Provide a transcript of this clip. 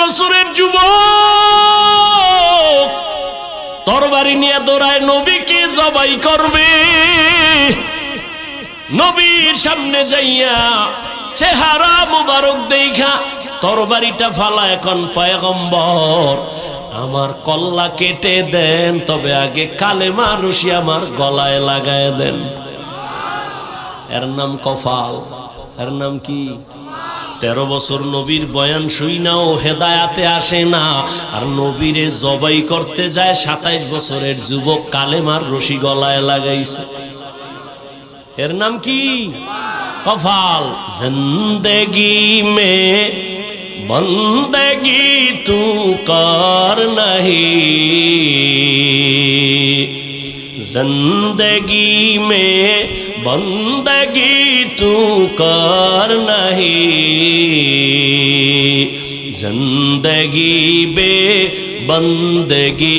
বছরের যুবক তরবারি নিয়ে দৌড়ায় নবীকে জবাই করবে। নবীর সামনে যাইয়া চেহারা মুবারক দেখা তরবারিটা ফালা, এখন পয়গম্বর আমার কল্লা কেটে দেন, তবে আগে কালেমা রশি আমার গলায় লাগায় দেন। এর নাম কফাল। এর নাম কি? 13 বছর নবীর বয়ান শুই না ও হেদায়াতে আসে না, আর নবীরে জবাই করতে যায় 27 বছরের যুবক, কালেমার রশি গলায় লাগাইছে। এর নাম কি? কফাল। জিন্দেগি মে বন্দেগি তু কর নহি, জিন্দেগি মে বন্দেগি তু কর নহি, জিন্দেগি বে বন্দেগি